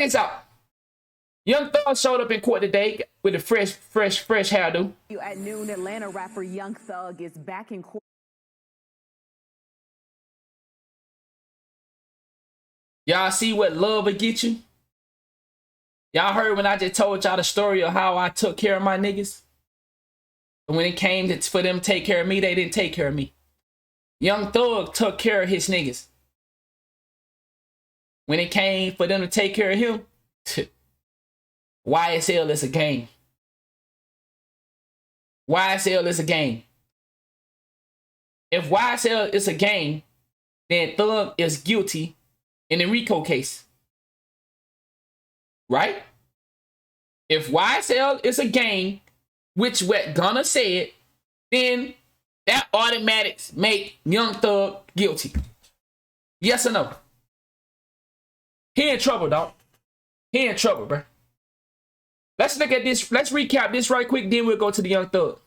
this out. Young Thug showed up in court today with a fresh hairdo. At noon, Atlanta rapper Young Thug is back in court. Y'all see what love will get you? Y'all heard when I just told y'all the story of how I took care of my niggas? And when it came for them to take care of me, they didn't take care of me. Young Thug took care of his niggas. When it came for them to take care of him, YSL is a game. YSL is a game. If YSL is a game, then Thug is guilty in the RICO case. Right? If YSL is a game, which what Gunna said, then that automatics make Young Thug guilty. Yes or no? He in trouble, dog. He in trouble, bro. Let's look at this. Let's recap this right quick, then we'll go to the Young Thug.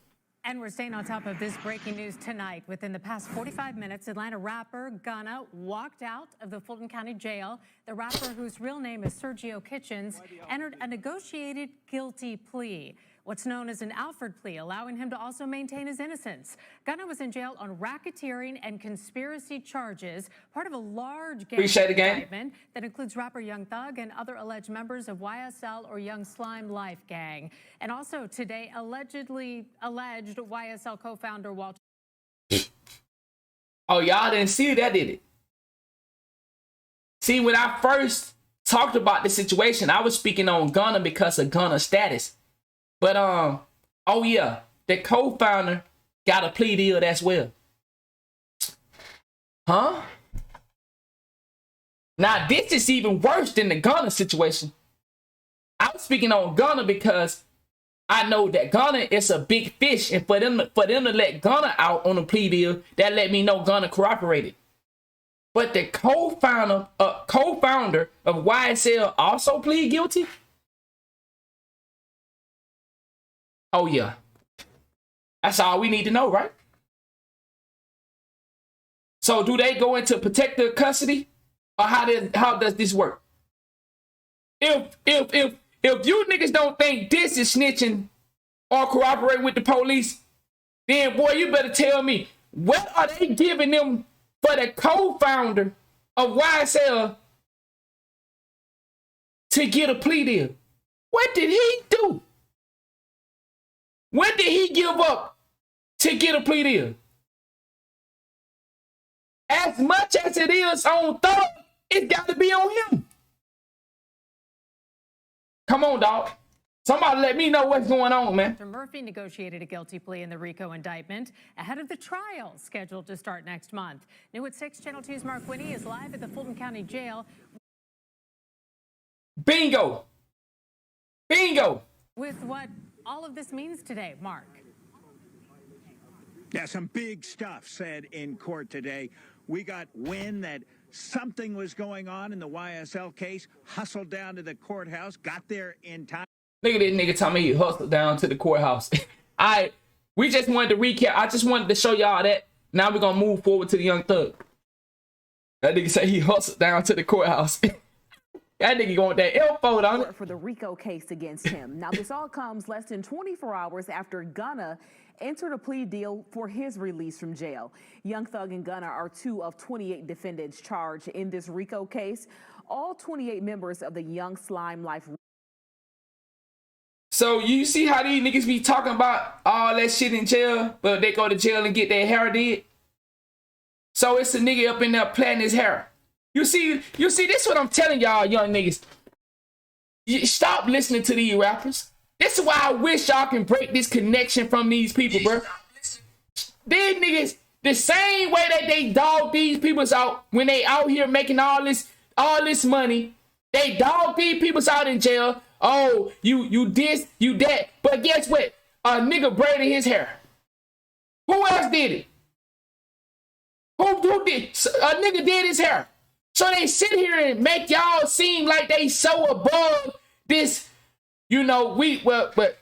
And we're staying on top of this breaking news tonight. Within the past 45 minutes, Atlanta rapper Gunna walked out of the Fulton County Jail. The rapper, whose real name is Sergio Kitchens, entered a negotiated guilty plea, what's known as an Alford plea, allowing him to also maintain his innocence. Gunna was in jail on racketeering and conspiracy charges, part of a large gang indictment that includes rapper Young Thug and other alleged members of YSL or Young Slime Life gang. And also today, alleged YSL co-founder Walter. Oh, y'all didn't see that, did it? See, when I first talked about the situation, I was speaking on Gunna because of Gunna's status. But, oh yeah, the co-founder got a plea deal as well. Huh? Now, this is even worse than the Gunna situation. I was speaking on Gunna because I know that Gunna is a big fish, and for them to let Gunna out on a plea deal, that let me know Gunna cooperated. But the co-founder of YSL also plead guilty? Oh yeah. That's all we need to know, right? So do they go into protective custody? Or how does this work? If you niggas don't think this is snitching or cooperating with the police, then boy, you better tell me, what are they giving them for the co-founder of YSL to get a plea deal? What did he do? What did he give up to get a plea deal? As much as it is on Thug, it's got to be on him. Come on, dog. Somebody let me know what's going on, man. Mr. Murphy negotiated a guilty plea in the RICO indictment ahead of the trial scheduled to start next month. New at 6, Channel 2's Mark Winnie is live at the Fulton County Jail. Bingo. Bingo. With what all of this means today, Mark. Yeah, some big stuff said in court today. We got wind that something was going on in the YSL case, hustled down to the courthouse, got there in time. Look at this nigga tell me he hustled down to the courthouse. We just wanted to recap. I just wanted to show y'all that. Now we're going to move forward to the Young Thug. That nigga say he hustled down to the courthouse. That nigga going that L4 on it. For the RICO case against him. Now, this all comes less than 24 hours after Gunna entered a plea deal for his release from jail. Young Thug and Gunna are 2 of 28 defendants charged in this RICO case. All 28 members of the Young Slime Life. So you see how these niggas be talking about all that shit in jail, but they go to jail and get their hair did? So it's a nigga up in there plaiting his hair. You see, this is what I'm telling y'all young niggas. Stop listening to these rappers. This is why I wish y'all can break this connection from these people, bro. These niggas, the same way that they dog these peoples out when they out here making all this money, they dog these peoples out in jail. Oh, you this, you that. But guess what? A nigga braided his hair. Who else did it? Who did? A nigga did his hair. So they sit here and make y'all seem like they so above this, you know, but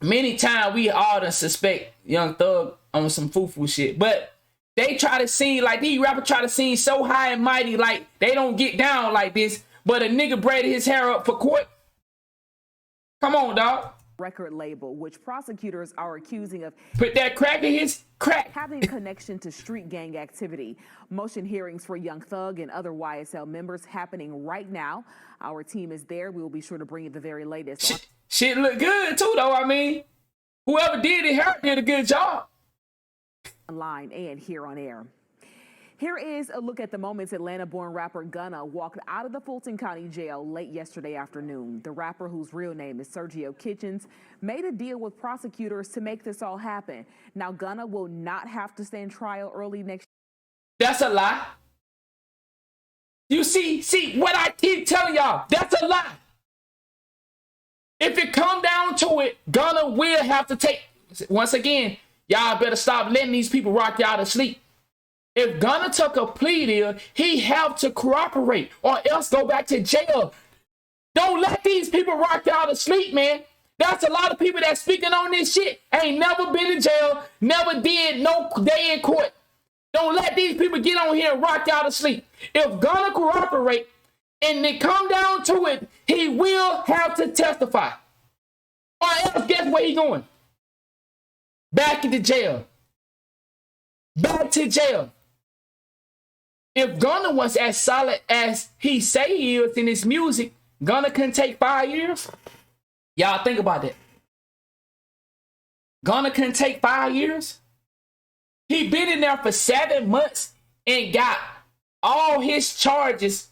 many times we all done suspect Young Thug on some foo-foo shit. But they try to seem like these rappers try to seem so high and mighty, like they don't get down like this. but a nigga braided his hair up for court. Come on, dog. Record label, which prosecutors are accusing of Put that crack in his crack. having a connection to street gang activity. Motion hearings for Young Thug and other YSL members happening right now. Our team is there. We will be sure to bring you the very latest. Shit look good too, though. I mean, whoever did it here did a good job. Online and here on air. Here is a look at the moments Atlanta-born rapper Gunna walked out of the Fulton County Jail late yesterday afternoon. The rapper, whose real name is Sergio Kitchens, made a deal with prosecutors to make this all happen. Now, Gunna will not have to stand trial early next year. That's a lie. You see what I keep telling y'all, that's a lie. If it come down to it, Gunna will have to take, once again, y'all better stop letting these people rock y'all to sleep. If Gunna took a plea deal, he have to cooperate or else go back to jail. Don't let these people rock y'all to sleep, man. That's a lot of people that speaking on this shit ain't never been in jail, never did no day in court. Don't let these people get on here and rock y'all to sleep. If Gunna cooperate and it come down to it, he will have to testify. Or else guess where he going? Back into jail. Back to jail. If Gunna was as solid as he say he is in his music, Gunna can take 5 years. Y'all think about that. Gunna can take 5 years. He been in there for 7 months and got all his charges.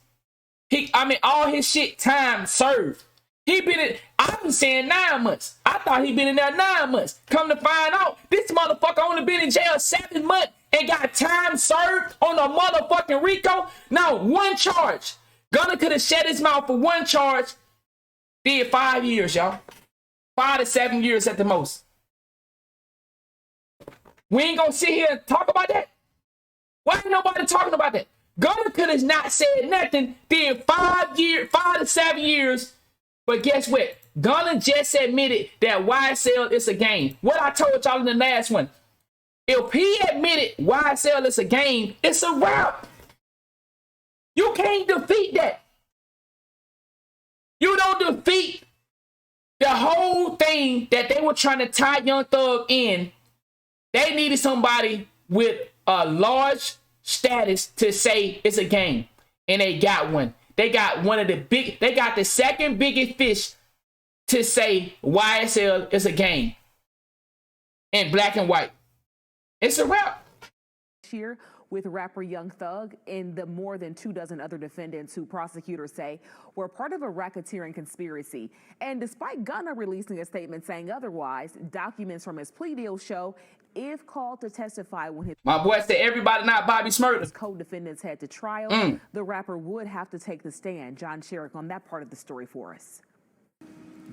All his shit time served. He been in, I've been saying 9 months. I thought he been in there 9 months. Come to find out, this motherfucker only been in jail 7 months. And got time served on a motherfucking Rico. Now, one charge. Gunna could have shut his mouth for one charge. Did 5 years, y'all. 5 to 7 years at the most. We ain't gonna sit here and talk about that. Why ain't nobody talking about that? Gunna could have not said nothing. Did 5 to 7 years. But guess what? Gunna just admitted that YSL is a game. What I told y'all in the last one. If he admitted YSL is a game, it's a wrap. You can't defeat that. You don't defeat the whole thing that they were trying to tie Young Thug in. They needed somebody with a large status to say it's a game. And they got one. They got they got the second biggest fish to say YSL is a game. In black and white. It's a wrap. Year with rapper Young Thug and the more than 24 other defendants who prosecutors say were part of a racketeering conspiracy. And despite Gunna releasing a statement saying otherwise, documents from his plea deal show if called to testify when his my boy said everybody not Bobby Smurder. Co-defendants head to trial, the rapper would have to take the stand. John Sherrick on that part of the story for us.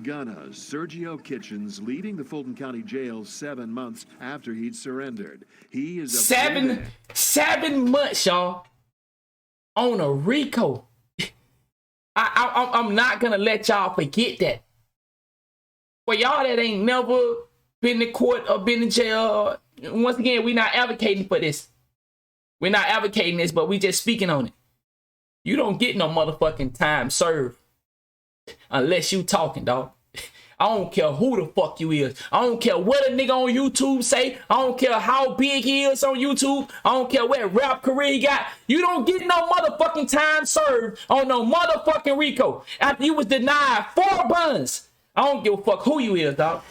Gunna's Sergio Kitchens leading the Fulton County Jail 7 months after he'd surrendered. He is a 7 months, y'all, on a Rico. I'm not gonna let y'all forget that. For y'all that ain't never been to court or been in jail, once again, we're not advocating for this. We're not advocating this, but we just speaking on it. You don't get no motherfucking time served. Unless you talking, dog. I don't care who the fuck you is. I don't care what a nigga on YouTube say. I don't care how big he is on YouTube. I don't care what rap career he got. You don't get no motherfucking time served on no motherfucking Rico. After you was denied 4 bonds. I don't give a fuck who you is, dog.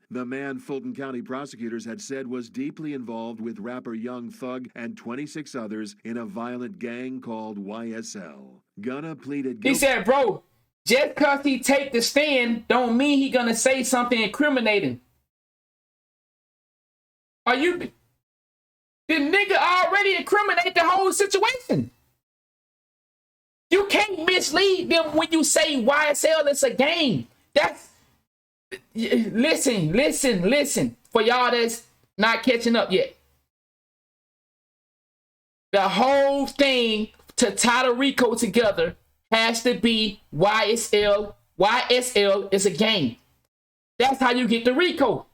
The man Fulton County prosecutors had said was deeply involved with rapper Young Thug and 26 others in a violent gang called YSL. Gunna pleaded guilty. He said, bro, just because he take the stand don't mean he gonna say something incriminating. Are you... The nigga already incriminate the whole situation. You can't mislead them when you say YSL is a game. That's... Listen. For y'all that's not catching up yet. The whole thing to tie the Rico together has to be YSL. YSL is a game. That's how you get the Rico.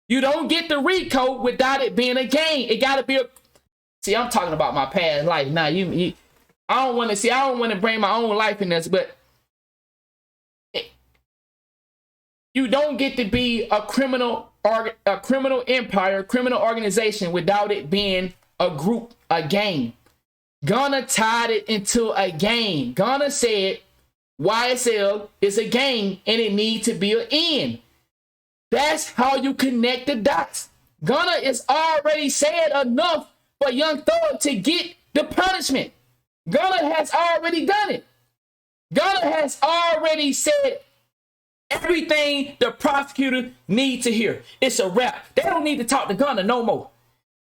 You don't get the Rico without it being a game. It gotta be a... See, I'm talking about my past life. Now, you I don't want to bring my own life in this, but you don't get to be a criminal empire, criminal organization without it being a group, a gang. Gunna tied it into a gang. Gunna said YSL is a gang and it needs to be an end. That's how you connect the dots. Gunna is already said enough for Young Thug to get the punishment. Gunna has already done it. Gunna has already said everything the prosecutor need to hear. It's a wrap. They don't need to talk to Gunna no more.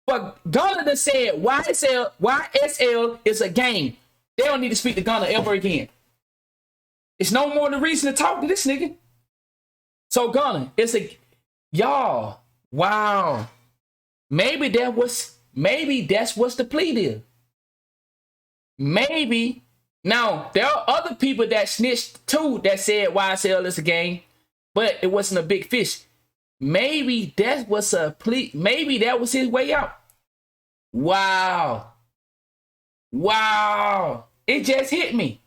But Gunna done said YSL is a gang. They don't need to speak to Gunna ever again. It's no more the reason to talk to this nigga. So Gunna, y'all, wow. Maybe that's what's the plea deal. Maybe. Now, there are other people that snitched too that said YSL is a gang, but it wasn't a big fish. Maybe that was a plea. Maybe that was his way out. Wow. Wow. It just hit me.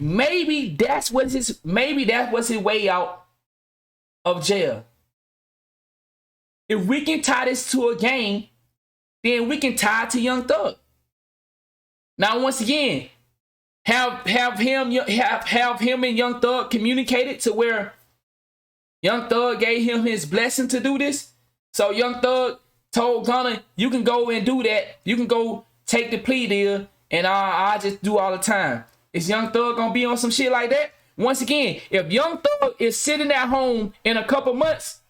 Maybe that was his way out of jail. If we can tie this to a gang, then we can tie it to Young Thug. Now, once again, have him and Young Thug communicated to where Young Thug gave him his blessing to do this. So Young Thug told Gunna, you can go and do that. You can go take the plea deal, and I just do all the time. Is Young Thug gonna be on some shit like that? Once again, if Young Thug is sitting at home in a couple months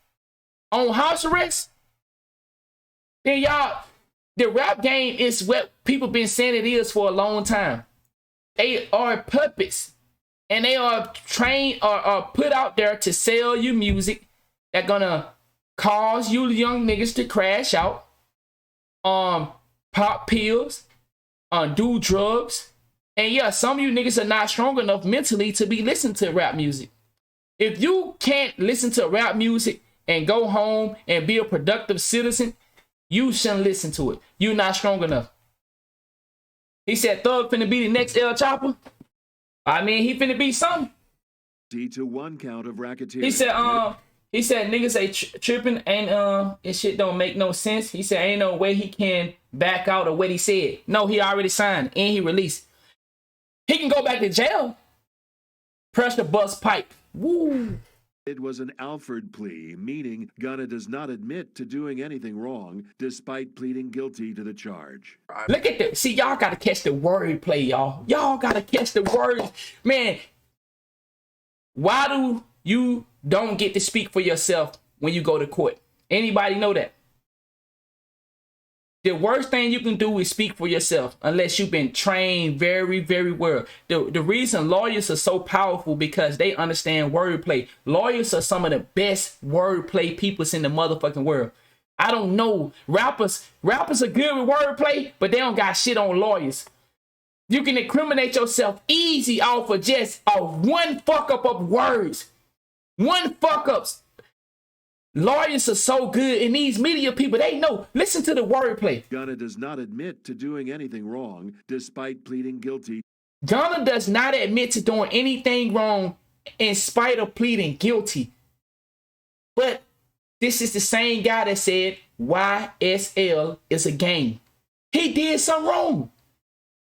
on house arrest, then y'all, the rap game is what people been saying it is for a long time. They are puppets, and they are trained or put out there to sell you music that gonna cause you young niggas to crash out, pop pills, do drugs. And yeah, some of you niggas are not strong enough mentally to be listening to rap music. If you can't listen to rap music and go home and be a productive citizen, you shouldn't listen to it. You're not strong enough. He said Thug finna be the next El Chopper. I mean, he finna be something. To one count of racketeering. He said niggas ain't tripping and this shit don't make no sense. He said ain't no way he can back out of what he said. No, he already signed and he released. He can go back to jail. Pressure bust pipe. Woo. It was an Alford plea, meaning Gunna does not admit to doing anything wrong, despite pleading guilty to the charge. Look at this. See, y'all got to catch the word play, y'all. Y'all got to catch the words. Man, why do you don't get to speak for yourself when you go to court? Anybody know that? The worst thing you can do is speak for yourself unless you've been trained very, very well. The reason lawyers are so powerful because they understand wordplay. Lawyers are some of the best wordplay peoples in the motherfucking world. I don't know. Rappers are good with wordplay, but they don't got shit on lawyers. You can incriminate yourself easy off of just one fuck up of words. One fuck ups. Lawyers are so good, and these media people, they know. Listen to the wordplay. Gunna does not admit to doing anything wrong, despite pleading guilty. Gunna does not admit to doing anything wrong in spite of pleading guilty. But this is the same guy that said YSL is a gang. He did something wrong.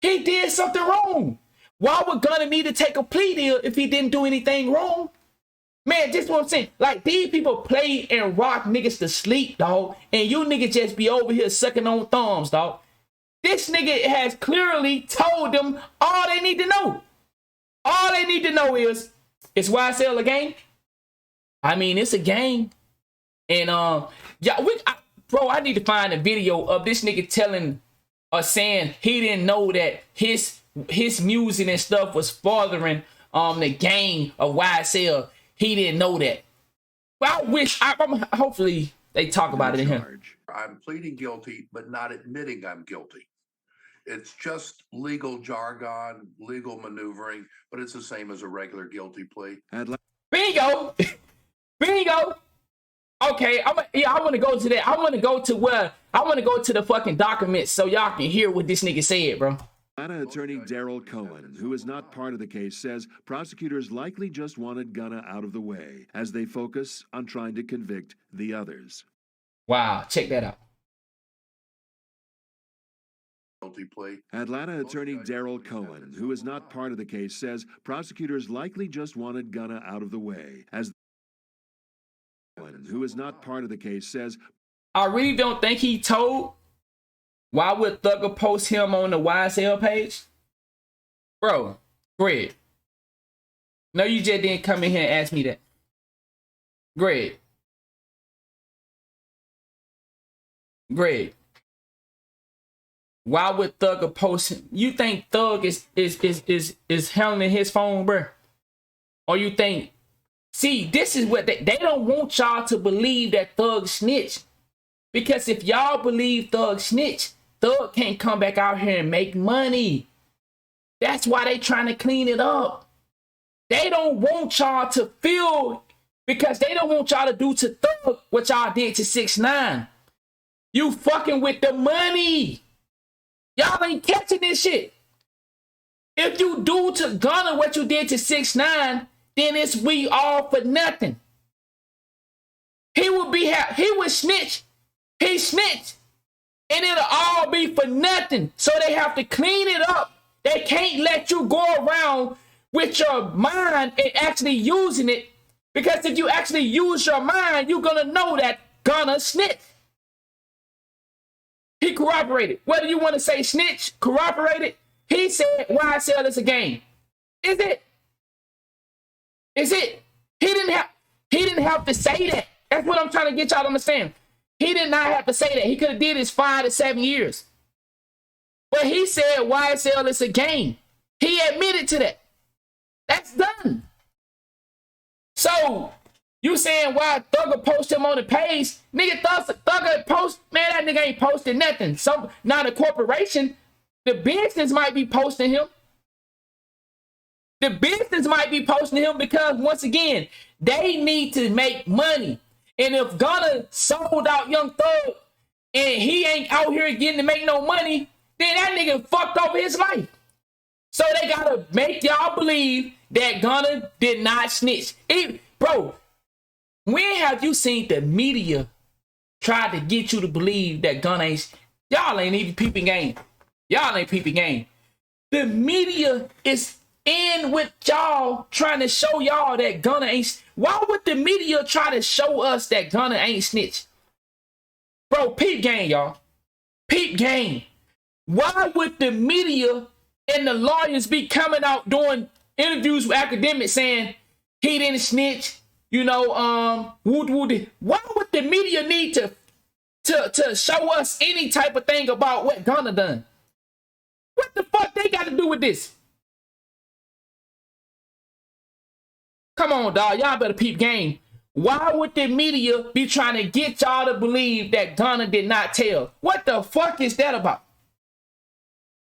He did something wrong. Why would Gunna need to take a plea deal if he didn't do anything wrong? Man, this is what I'm saying. Like, these people play and rock niggas to sleep, dog. And you niggas just be over here sucking on thumbs, dog. This nigga has clearly told them all they need to know. All they need to know is YSL a gang? I mean, it's a gang. And, yeah, bro, I need to find a video of this nigga telling or saying he didn't know that his music and stuff was fathering the gang of YSL. He didn't know that. Well, I wish, hopefully they talk about it in here. I'm pleading guilty, but not admitting I'm guilty. It's just legal jargon, legal maneuvering, but it's the same as a regular guilty plea. Bingo! Bingo! Okay, I want to go to that. I want to go to the fucking documents so y'all can hear what this nigga said, bro. Atlanta attorney Daryl Cohen, who is not part of the case, says prosecutors likely just wanted Gunna out of the way as they focus on trying to convict the others. Wow, check that out. Guilty plea. Atlanta attorney Daryl Cohen, who is not part of the case, says prosecutors likely just wanted Gunna out of the way as who is not part of the case says I really don't think he told. Why would Thugger post him on the YSL page? Bro, Greg. No, you just didn't come in here and ask me that. Greg. Why would Thugger post him? You think Thug is handling his phone, bro? Or you think, see, this is what they don't want y'all to believe that Thug snitch. Because if y'all believe Thug snitch, Thug can't come back out here and make money. That's why they trying to clean it up. They don't want y'all to feel, because they don't want y'all to do to Thug what y'all did to 6ix9ine. You fucking with the money. Y'all ain't catching this shit. If you do to Gunna what you did to 6ix9ine, then it's we all for nothing. He would snitch. He snitched. And it'll all be for nothing. So they have to clean it up. They can't let you go around with your mind and actually using it. Because if you actually use your mind, you're going to know that Gunna snitched. He corroborated. Whether you want to say snitch, corroborated, he said YSL is a game. Is it? Is it? He didn't have to say that. That's what I'm trying to get y'all to understand. He did not have to say that. He could have did his 5 to 7 years. But he said YSL is a game. He admitted to that. That's done. So, you saying why Thugger post him on the page? Nigga, Thugger post, man, that nigga ain't posting nothing. So, now the corporation, the business might be posting him. The business might be posting him because, once again, they need to make money. And if Gunna sold out Young Thug and he ain't out here getting to make no money, then that nigga fucked over his life. So they gotta make y'all believe that Gunna did not snitch. Bro, when have you seen the media try to get you to believe that Gunna ain't? Y'all ain't even peeping game. Y'all ain't peeping game. The media is in with y'all trying to show y'all that Gunna ain't. Why would the media try to show us that Gunna ain't snitch? Bro, peep game, y'all. Peep game. Why would the media and the lawyers be coming out doing interviews with academics saying he didn't snitch? You know, why would the media need to show us any type of thing about what Gunna done? What the fuck they got to do with this? Come on, dog. Y'all better peep game. Why would the media be trying to get y'all to believe that Gunna did not tell? What the fuck is that about?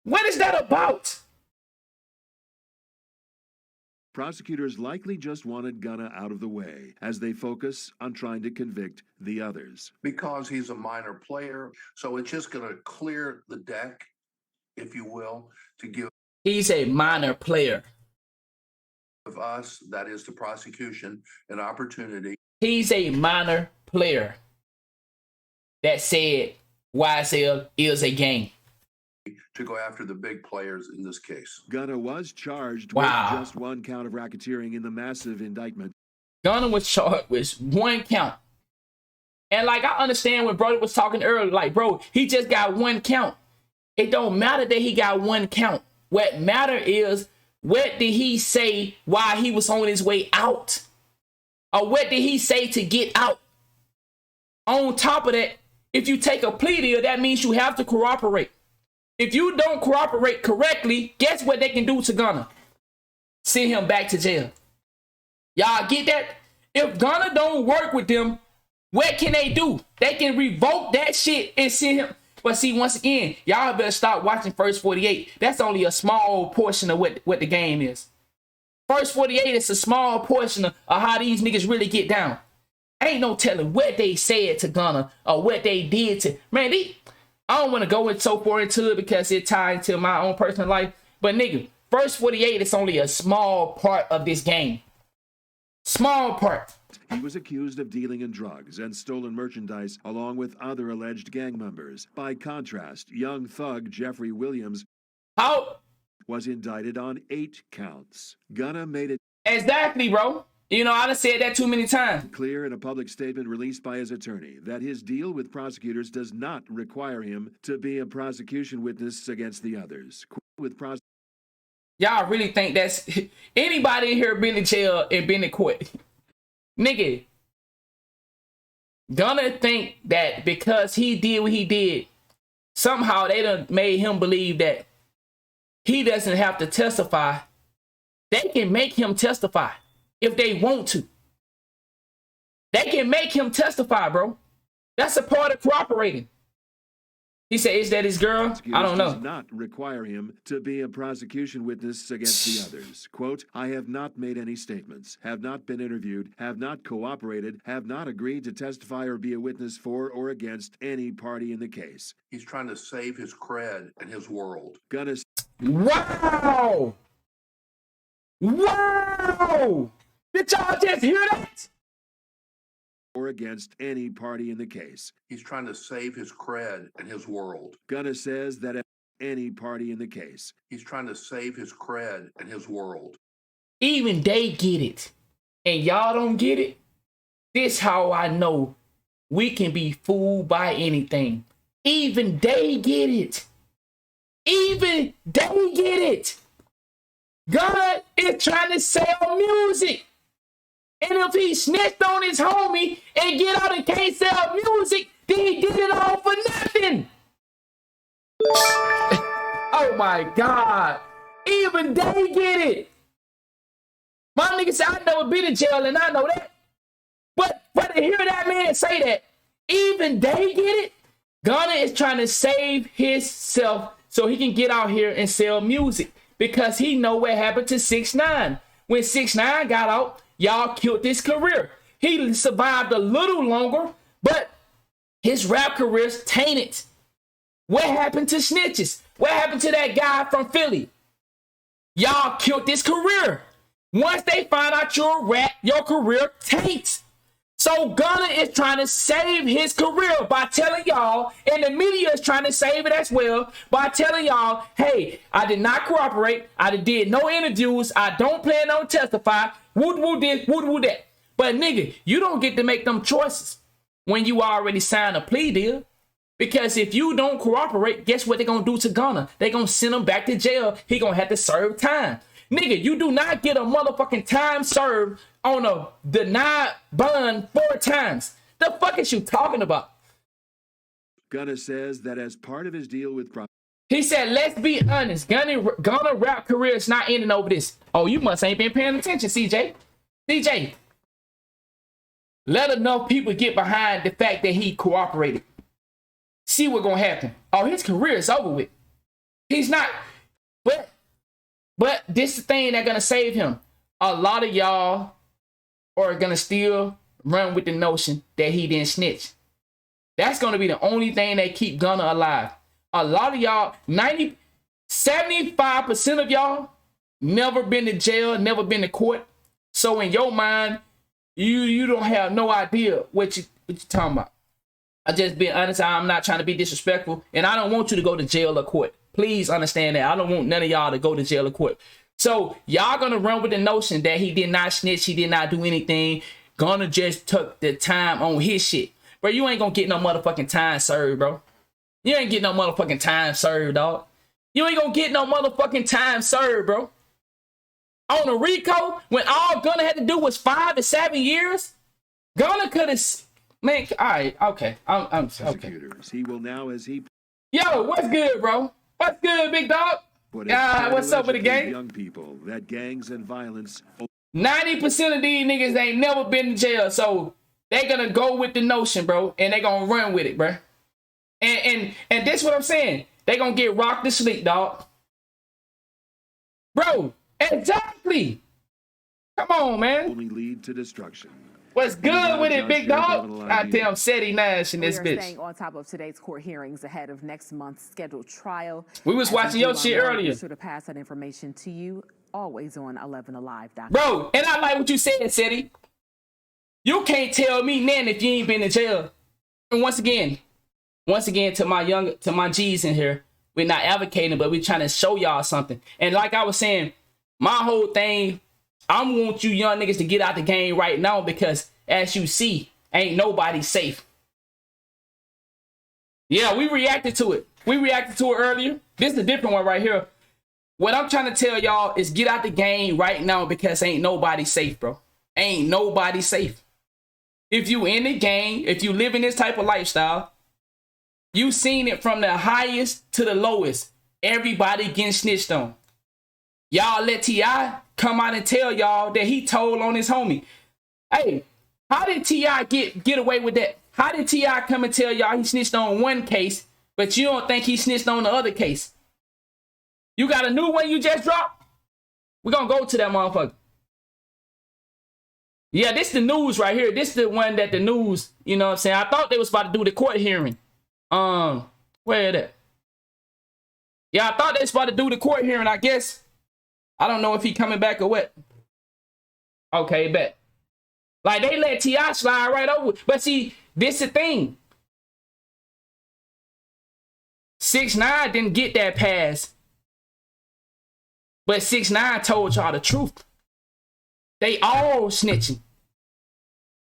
What is that about? prosecutors likely just wanted Gunna out of the way as they focus on trying to convict the others. Because he's a minor player, so it's just going to clear the deck, if you will, to give He's a minor player. us, that is the prosecution, an opportunity. He's a minor player that said YSL is a game. To go after the big players in this case. Gunna was charged Wow. with just one count of racketeering in the massive indictment. Gunna was charged with one count. And like, I understand when Brody was talking earlier, like, bro, he just got one count. It don't matter that he got one count. What matter is, what did he say while he was on his way out? Or what did he say to get out? On top of that, if you take a plea deal, that means you have to cooperate. If you don't cooperate correctly, guess what they can do to Gunna? Send him back to jail. Y'all get that? If Gunna don't work with them, what can they do? They can revoke that shit and send him. But see, once again, y'all better stop watching First 48. That's only a small portion of what the game is. First 48 is a small portion of how these niggas really get down. Ain't no telling what they said to Gunna or what they did to. Man, I don't want to go in so far into it because it ties into my own personal life. But nigga, First 48 is only a small part of this game. Small part. He was accused of dealing in drugs and stolen merchandise along with other alleged gang members. By contrast, young thug Jeffrey Williams was indicted on 8 counts. Gunna made it exactly, bro. You know, I done said that too many times. Clear in a public statement released by his attorney that his deal with prosecutors does not require him to be a prosecution witness against the others. Y'all really think that's anybody in here been in jail and been in court? Nigga, Gunna think that because he did what he did, somehow they done made him believe that he doesn't have to testify. They can make him testify if they want to. They can make him testify, bro. That's a part of cooperating. He said, is that his girl? I don't know. Does not require him to be a prosecution witness against the others. Quote, I have not made any statements, have not been interviewed, have not cooperated, have not agreed to testify or be a witness for or against any party in the case. He's trying to save his cred and his world. Gunna. Wow! Wow! Did y'all just hear that? Or against any party in the case. He's trying to save his cred and his world. Gunna says that any party in the case. He's trying to save his cred and his world. Even they get it. And y'all don't get it? This how I know we can be fooled by anything. Even they get it. Even they get it. Gunna is trying to sell music. And if he snitched on his homie and get out and can't sell music, then he did it all for nothing. Oh my God. Even they get it. My nigga said, I've never been in jail and I know that. But to hear that man say that, even they get it. Gunna is trying to save himself so he can get out here and sell music. Because he know what happened to 6ix9ine. When 6ix9ine got out, y'all killed his career. He survived a little longer, but his rap career's tainted. What happened to snitches? What happened to that guy from Philly? Y'all killed his career. Once they find out you're a rap, your career taints. So Gunna is trying to save his career by telling y'all, and the media is trying to save it as well, by telling y'all, hey, I did not cooperate. I did no interviews. I don't plan on testify. Woot this, woot that. But nigga, you don't get to make them choices when you already signed a plea deal. Because if you don't cooperate, guess what they're going to do to Gunna? They're going to send him back to jail. He going to have to serve time. Nigga, you do not get a motherfucking time served on a denied bond 4 times. The fuck is you talking about? Gunna says that as part of his deal with he said, let's be honest. Gunna rap career is not ending over this. Oh, you must ain't been paying attention, CJ. CJ. Let enough people get behind the fact that he cooperated. See what's going to happen. Oh, his career is over with. He's not. But this is the thing that's going to save him. A lot of y'all are going to still run with the notion that he didn't snitch. That's going to be the only thing that keep Gunna alive. A lot of y'all, 75% of y'all never been to jail, never been to court. So in your mind, you don't have no idea what you talking about. I just being honest, I'm not trying to be disrespectful, and I don't want you to go to jail or court. Please understand that. I don't want none of y'all to go to jail or court. So y'all gonna run with the notion that he did not snitch, he did not do anything. Gunna just took the time on his shit. Bro, you ain't gonna get no motherfucking time served, bro. You ain't get no motherfucking time served, dog. You ain't gonna get no motherfucking time served, bro. On a RICO, when all Gunna had to do was 5 to 7 years, Gunna could have, man, all right, okay. I'm okay. He will now, as he... Yo, what's good, bro? What's good, big dog? What's up with the gang? Young people, that gangs and violence... 90% of these niggas ain't never been in jail, so they gonna go with the notion, bro, and they gonna run with it, bro. And this what I'm saying. They gonna get rocked to sleep, dog. Bro, exactly. Come on, man. Only lead to destruction. What's good with it, big dog? Double I ID. tell him Seti Nash in We this are bitch. staying on top of today's court hearings ahead of next month's scheduled trial. We was As watching do your learn shit more, earlier. Be sure to pass that information to you, always on 11alive.com. Bro, and I like what you said, Seti. You can't tell me nothing if you ain't been in jail. And once again, to my G's in here, we're not advocating, but we're trying to show y'all something. And like I was saying, my whole thing, I want you young niggas to get out the game right now because as you see, ain't nobody safe. Yeah, we reacted to it. We reacted to it earlier. This is a different one right here. What I'm trying to tell y'all is get out the game right now because ain't nobody safe, bro. Ain't nobody safe. If you in the game, if you live in this type of lifestyle, you seen it from the highest to the lowest. Everybody getting snitched on. Y'all let T.I. come out and tell y'all that he told on his homie. Hey, how did T.I. get away with that? How did T.I. come and tell y'all he snitched on one case, but you don't think he snitched on the other case? You got a new one you just dropped? We're going to go to that motherfucker. Yeah, this the news right here. This the one that the news, you know what I'm saying? I thought they was about to do the court hearing. Where is that? Yeah, I thought they was about to do the court hearing, I guess. I don't know if he coming back or what. Okay, bet. Like, they let T.I. slide right over. But see, this the thing. 6ix9ine didn't get that pass. But 6ix9ine told y'all the truth. They all snitching.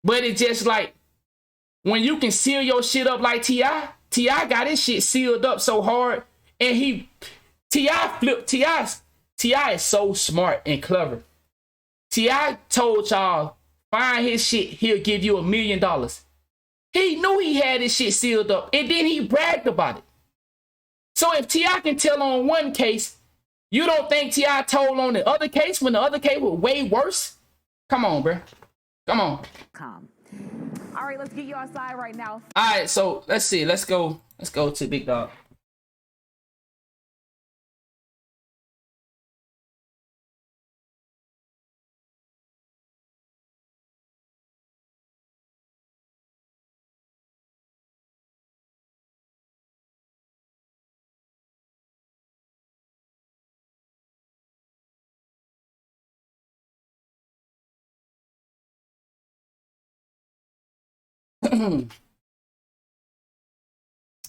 But it's just like, when you can seal your shit up like T.I., T.I. got his shit sealed up so hard, and T.I. flipped. T.I. is so smart and clever. T.I. told y'all, find his shit, he'll give you $1 million. He knew he had his shit sealed up, and then he bragged about it. So if T.I. can tell on one case, you don't think T.I. told on the other case when the other case was way worse? Come on, bro. Come on. All right, let's get you outside right now. All right, so let's see. Let's go to Big Dog.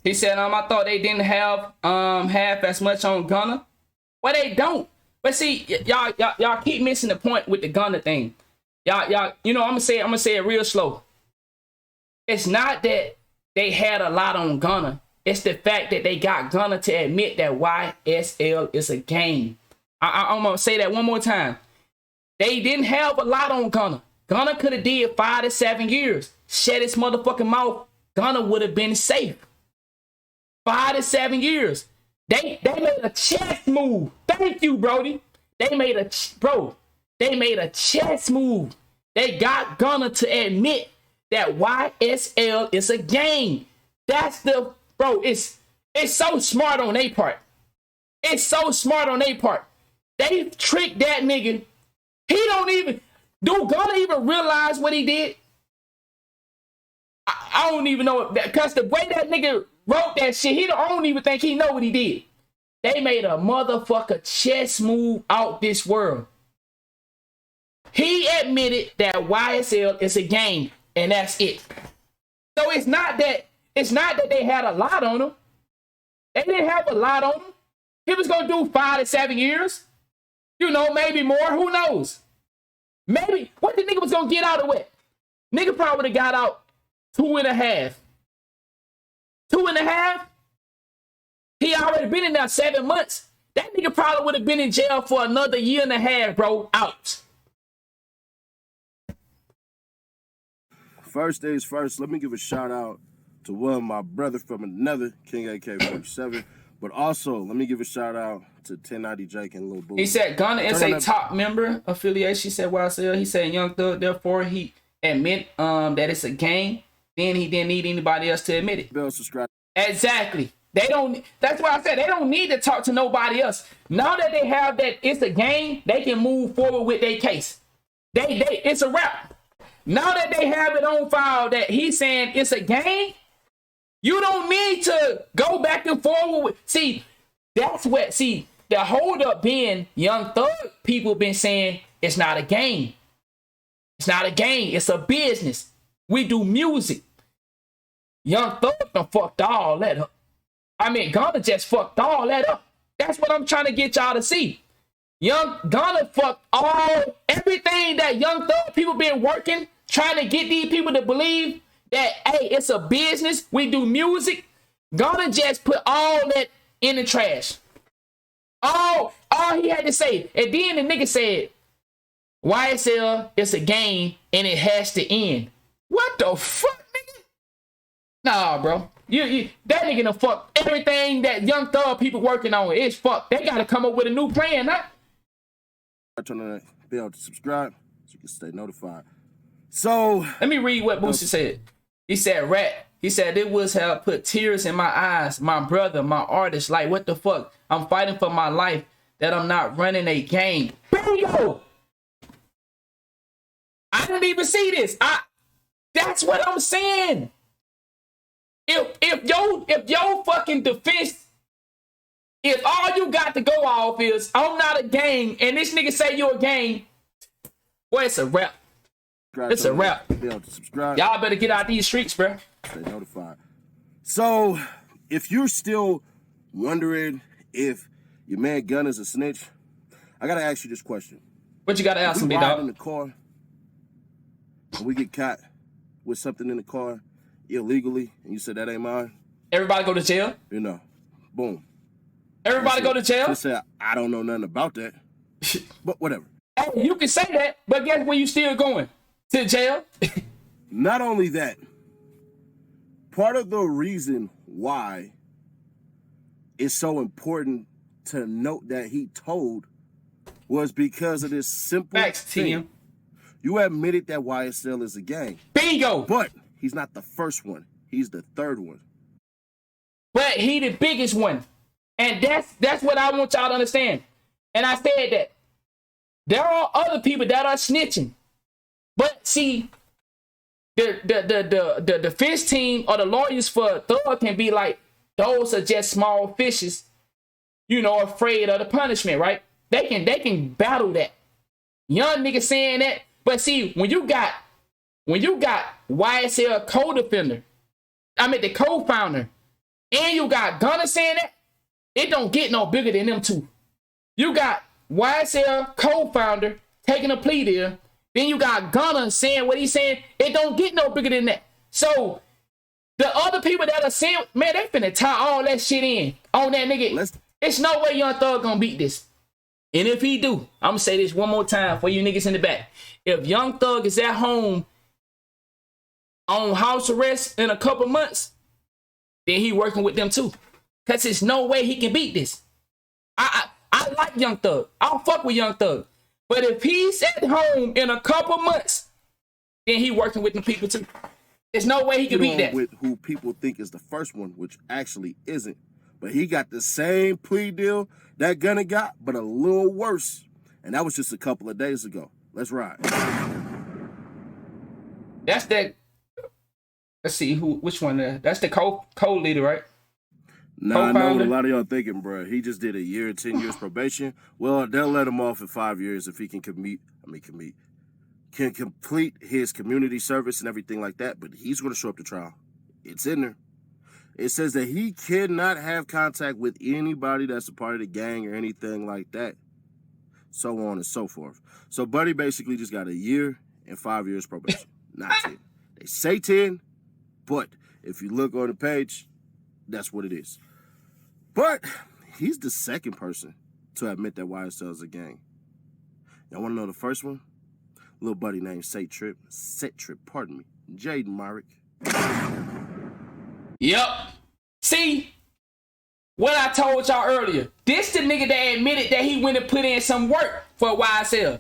He said, I thought they didn't have half as much on Gunna. Well, they don't. But see, y'all keep missing the point with the Gunna thing. Y'all, you know, I'm gonna say it real slow. It's not that they had a lot on Gunna. It's the fact that they got Gunna to admit that YSL is a game. I'm gonna say that one more time. They didn't have a lot on Gunna. Gunna could have did 5 to 7 years. Shut his motherfucking mouth. Gunna would have been safe. 5 to 7 years. They made a chess move. Thank you, Brody. They made a chess move. They got Gunna to admit that YSL is a game. That's the bro. It's so smart on their part. It's so smart on their part. They tricked that nigga. He don't even do Gunna even realize what he did. I don't even know because the way that nigga wrote that shit, I don't even think he know what he did. They made a motherfucker chess move out this world. He admitted that YSL is a game, and that's it. So it's not that they had a lot on him. They didn't have a lot on him. He was gonna do 5 to 7 years. You know, maybe more. Who knows? Maybe what the nigga was gonna get out of it? Nigga probably would have got out 2.5. 2.5? He already been in there 7 months. That nigga probably would have been in jail for another 1.5 years, bro. Out. First things first, let me give a shout out to one, my brother from another, King AK-47. But also, let me give a shout out to 1090 Jake and Lil Boo. He said Gunna is a top member affiliation. He said YSL. He said Young Thug, therefore he admit that it's a game. Then he didn't need anybody else to admit it. Bell, subscribe. Exactly. They don't. That's why I said they don't need to talk to nobody else. Now that they have that it's a game, they can move forward with their case. It's a wrap. now that they have it on file that he's saying it's a game, you don't need to go back and forward with. See, that's what. See, the hold up being Young Thug people been saying it's not a game. It's not a game. It's a business. We do music. Young Thug done fucked all that up. I mean, Gunna just fucked all that up. That's what I'm trying to get y'all to see. Young Gunna fucked everything that Young Thug people been working, trying to get these people to believe that, hey, it's a business. We do music. Gunna just put all that in the trash. All he had to say. And then the nigga said, YSL is a game and it has to end. What the fuck, nigga? Nah, bro. That nigga done fuck everything that Young Thug people working on. It's fucked. They gotta come up with a new plan, huh? Turn on that bell to subscribe so you can stay notified. So let me read what Boosie said. He said, "Rat." He said, "It was have put tears in my eyes. My brother, my artist. Like, what the fuck? I'm fighting for my life. That I'm not running a game." Bingo. I didn't even see this. That's what I'm saying. If your fucking defense, if all you got to go off is I'm not a gang, and this nigga say you're a gang, well, it's a rap. It's a rap. Y'all better get out these streets, bro. Stay notified. So, if you're still wondering if your man Gunna's a snitch, I gotta ask you this question. What you gotta ask me, dog? In the car, and we get caught with something in the car illegally, and you said that ain't mine. Everybody go to jail. You know, boom. Everybody go to jail. Just say I don't know nothing about that, but whatever. Hey, you can say that, but guess where you still going? To jail. Not only that, part of the reason why it's so important to note that he told was because of this simple thing. You admitted that YSL is a gang. Bingo. But he's not the first one. He's the third one. But he the biggest one. And that's what I want y'all to understand. And I said that there are other people that are snitching. But see, the defense team or the lawyers for Thug can be like, those are just small fishes, you know, afraid of the punishment, right? They can battle that. Young nigga saying that. But see, when you got YSL co-defender, I mean the co-founder, and you got Gunna saying that, it don't get no bigger than them two. You got YSL co-founder taking a plea deal, then you got Gunna saying what he's saying, it don't get no bigger than that. So the other people that are saying, man, they finna tie all that shit in on that nigga. It's no way Young Thug gonna beat this. And if he do, I'm gonna say this one more time for you niggas in the back. If Young Thug is at home on house arrest in a couple months, then he working with them too. Cause there's no way he can beat this. I like Young Thug. I'll fuck with Young Thug. But if he's at home in a couple months, then he working with the people too. There's no way he can beat that. With who people think is the first one, which actually isn't. But he got the same plea deal that Gunna got, but a little worse. And that was just a couple of days ago. Let's ride. That's that. Let's see which one. That's the co-leader, right? Nah, I know what a lot of y'all thinking, bro. He just did a year, 10 years probation. Well, they'll let him off in 5 years if he can complete his community service and everything like that. But he's going to show up to trial. It's in there. It says that he cannot have contact with anybody that's a part of the gang or anything like that. So on and so forth. So Buddy basically just got a year and 5 years probation. Not 10. They say 10, but if you look on the page, that's what it is. But he's the second person to admit that YSL is a gang. Y'all want to know the first one? Little buddy named Set Trip, Jaden Myrick. Yep. See, what I told y'all earlier. This the nigga that admitted that he went and put in some work for YSL.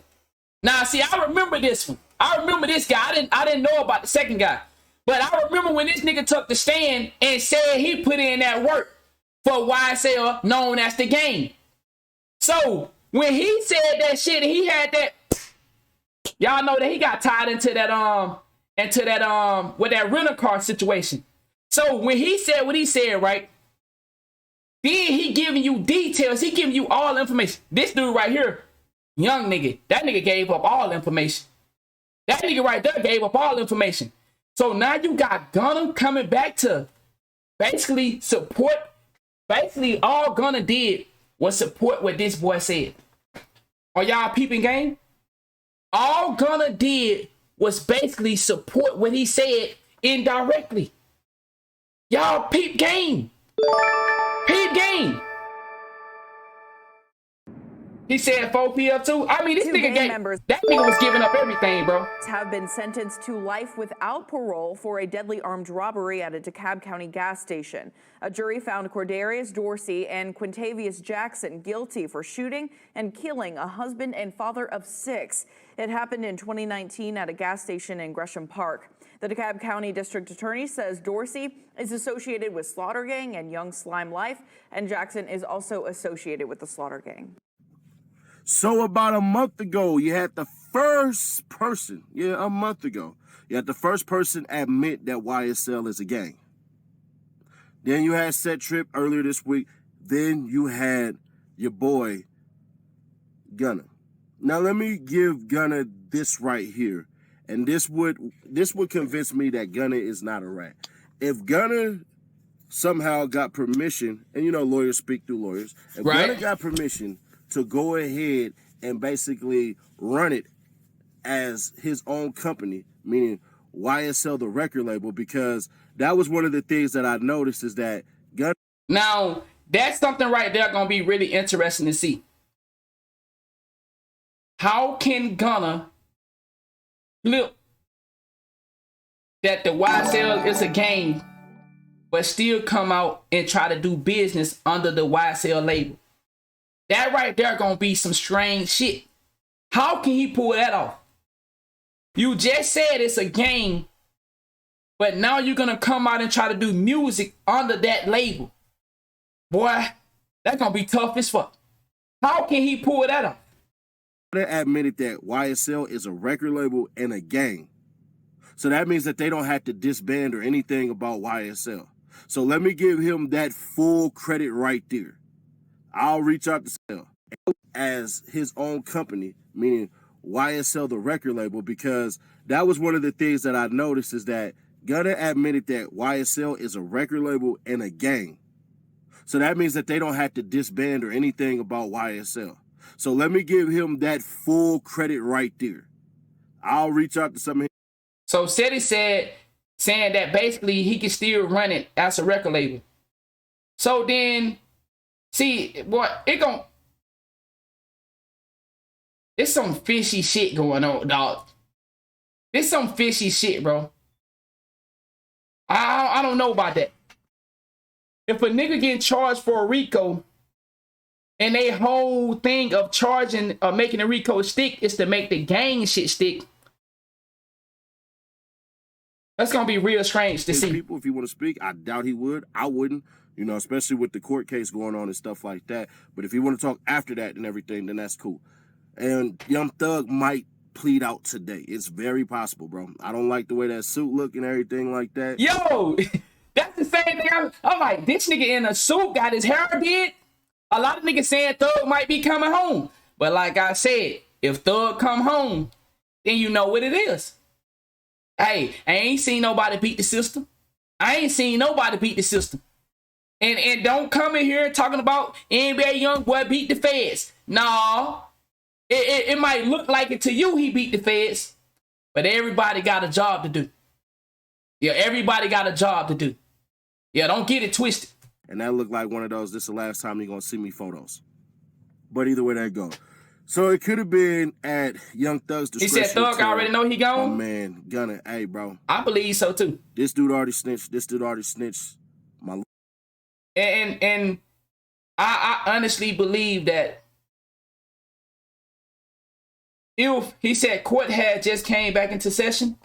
Now, see, I remember this one. I remember this guy. I didn't know about the second guy. But I remember when this nigga took the stand and said he put in that work for YSL, known as the gang. So, when he said that shit, he had that Y'all know that he got tied into that with that rental car situation. So when he said what he said, right? Then he giving you details. He giving you all information. This dude right here, young nigga, that nigga gave up all information. That nigga right there gave up all information. So now you got Gunna coming back to basically support. Basically, all Gunna did was support what this boy said. Are y'all peeping game? All Gunna did was basically support what he said indirectly. Y'all peep game. Peep game. He said 4 p.m. too. I mean, this nigga that nigga was giving up everything, bro. Have been sentenced to life without parole for a deadly armed robbery at a DeKalb County gas station. A jury found Cordarius Dorsey and Quintavious Jackson guilty for shooting and killing a husband and father of 6. It happened in 2019 at a gas station in Gresham Park. The DeKalb County District Attorney says Dorsey is associated with Slaughter Gang and Young Slime Life, and Jackson is also associated with the Slaughter Gang. So about a month ago, you had the first person, you had the first person admit that YSL is a gang. Then you had Set Trip earlier this week. Then you had your boy, Gunna. Now let me give Gunna this right here. And this would convince me that Gunna is not a rat. If Gunna somehow got permission, and you know lawyers speak through lawyers, if Gunna got permission to go ahead and basically run it as his own company, meaning YSL, the record label, because that was one of the things that I noticed is that Gunna. Now, that's something right there going to be really interesting to see. How can Gunna flip that the YSL is a game, but still come out and try to do business under the YSL label? That right there gonna be some strange shit. How can he pull that off? You just said it's a game, but now you're gonna come out and try to do music under that label. Boy, that's gonna be tough as fuck. How can he pull that off? They admitted that YSL is a record label and a gang. So that means that they don't have to disband or anything about YSL. So let me give him that full credit right there. I'll reach out to Sell as his own company, meaning YSL, the record label, because that was one of the things that I noticed is that Gunna admitted that YSL is a record label and a gang. So that means that they don't have to disband or anything about YSL. So let me give him that full credit right there. I'll reach out to some of him. So Seti saying that basically he can still run it as a record label. So then, see, boy, it's some fishy shit going on, dog. It's some fishy shit, bro. I don't know about that. If a nigga getting charged for a RICO and they whole thing of charging or making a RICO stick is to make the gang shit stick, that's gonna be real strange to see. People, if he want to speak, I doubt he would. I wouldn't, you know, especially with the court case going on and stuff like that. But if you want to talk after that and everything, then that's cool. And Young Thug might plead out today. It's very possible, bro. I don't like the way that suit look and everything like that. Yo, that's the same thing. I'm like, this nigga in a suit got his hair did. A lot of niggas saying Thug might be coming home. But like I said, if Thug come home, then you know what it is. Hey, I ain't seen nobody beat the system. And don't come in here talking about NBA young boy beat the feds. No. It might look like it to you he beat the feds. But everybody got a job to do. Yeah, everybody got a job to do. Yeah, don't get it twisted. And that looked like one of those, this is the last time you're going to see me photos. But either way that go. So it could have been at Young Thug's discretion. He said Thug already know he gone? Oh, man, Gunna, hey, bro. I believe so, too. This dude already snitched. My... And I honestly believe that if he said court had just came back into session,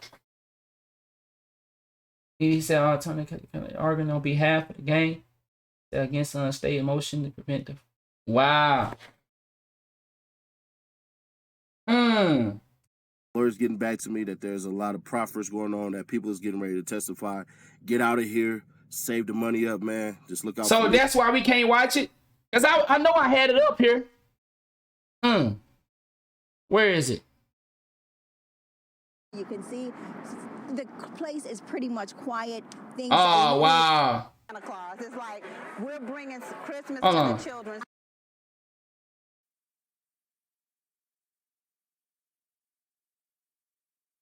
he said, arguing on behalf of the gang against unstable motion to prevent the... Wow. Lawyers getting back to me that there's a lot of proffers going on, that people is getting ready to testify. Get out of here. Save the money up, man. Just look out. So that's why we can't watch it? Because I know I had it up here. Where is it? You can see the place is pretty much quiet. Things Oh, wow. Santa Claus. It's like we're bringing Christmas Hold to on. the children.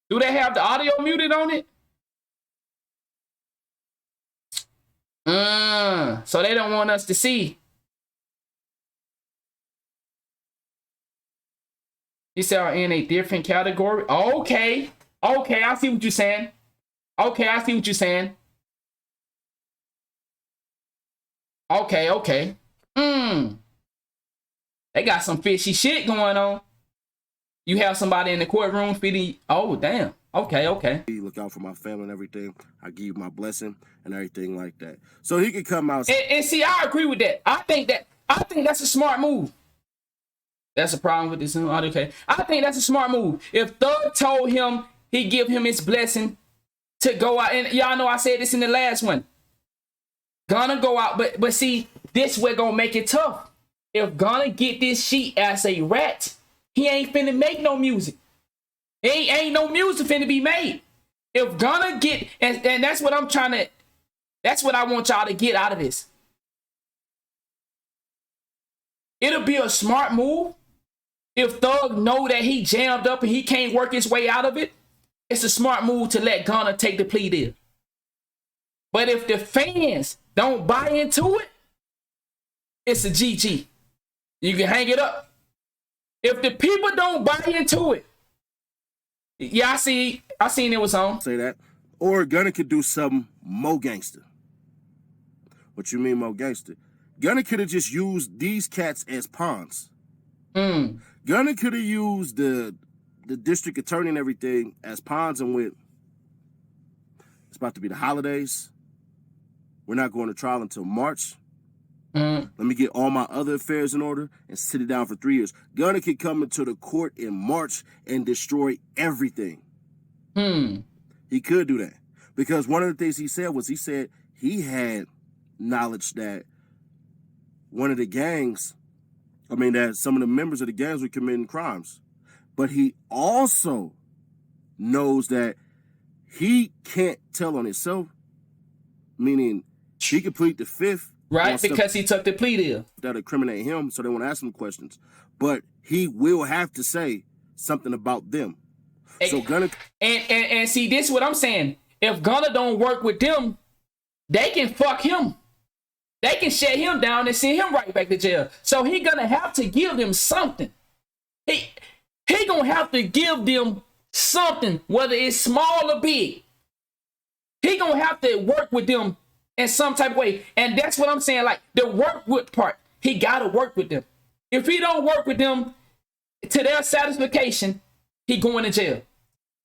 Do they have the audio muted on it? So they don't want us to see. These are in a different category. Okay. Okay, I see what you're saying. Okay, I see what you're saying. Okay, okay. They got some fishy shit going on. You have somebody in the courtroom feeding. Oh, damn. Okay, okay. Look out for my family and everything. I give you my blessing and everything like that. So he could come out. And see, I agree with that. I think that's a smart move. That's a problem with this. Okay. I think that's a smart move. If Thug told him he give him his blessing to go out, and y'all know I said this in the last one. Gonna go out, but see, this we're gonna make it tough. If Gunna get this sheet as a rat, he ain't finna make no music. Ain't no music finna be made. If Gunna get, and that's what I'm trying to, that's what I want y'all to get out of this. It'll be a smart move if Thug know that he jammed up and he can't work his way out of it. It's a smart move to let Gunna take the plea deal. But if the fans don't buy into it, it's a GG. You can hang it up. If the people don't buy into it, yeah, I seen it was on. Say that. Or Gunna could do something more gangster. What you mean more gangster? Gunna could have just used these cats as pawns. Gunna could have used the district attorney and everything as pawns and went, it's about to be the holidays. We're not going to trial until March. Let me get all my other affairs in order and sit it down for 3 years. Gunna could come into the court in March and destroy everything. He could do that. Because one of the things he said was he had knowledge that one of the gangs, that some of the members of the gangs were committing crimes. But he also knows that he can't tell on himself, meaning he could plead the fifth. Right, because he took the plea deal. That incriminate him, so they want to ask him questions. But he will have to say something about them. So Gunna... And see, this is what I'm saying. If Gunna don't work with them, they can fuck him. They can shut him down and send him right back to jail. So he gonna have to give them something. He gonna have to give them something, whether it's small or big. He gonna have to work with them in some type of way. And that's what I'm saying, like the work with part. He gotta work with them. If he don't work with them to their satisfaction, he going to jail.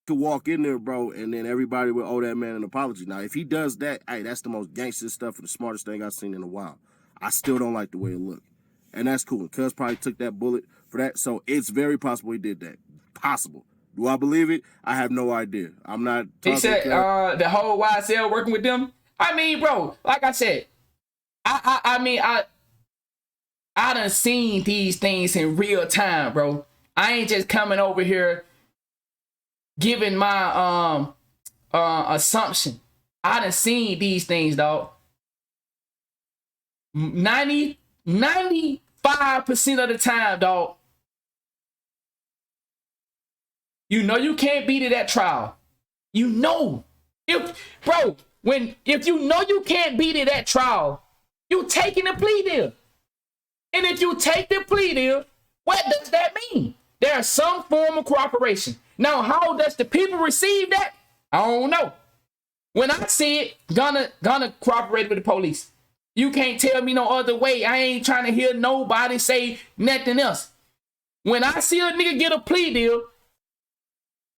Could walk in there, bro, and then everybody will owe that man an apology. Now, if he does that, hey, that's the most gangster stuff and the smartest thing I've seen in a while. I still don't like the way it looked. And that's cool. And Cuz probably took that bullet for that. So it's very possible he did that. Possible. Do I believe it? I have no idea. I'm not talking. He said the whole YSL working with them. I mean, bro, like I said, I done seen these things in real time, bro. I ain't just coming over here giving my assumption. I done seen these things, dog. 95% of the time, dog. You know you can't beat it at trial. You know. If you know you can't beat it at trial, you taking a plea deal. And if you take the plea deal, what does that mean? There's some form of cooperation. Now, how does the people receive that? I don't know. When I see it, gonna cooperate with the police. You can't tell me no other way. I ain't trying to hear nobody say nothing else. When I see a nigga get a plea deal,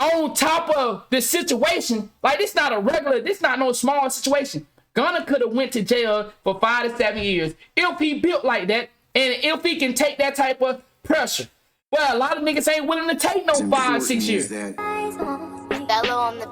on top of the situation, like this not no small situation. Gunna could have went to jail for 5 to 7 years if he built like that, and if he can take that type of pressure. Well, a lot of niggas ain't willing to take no 5, 6 years. Bello on the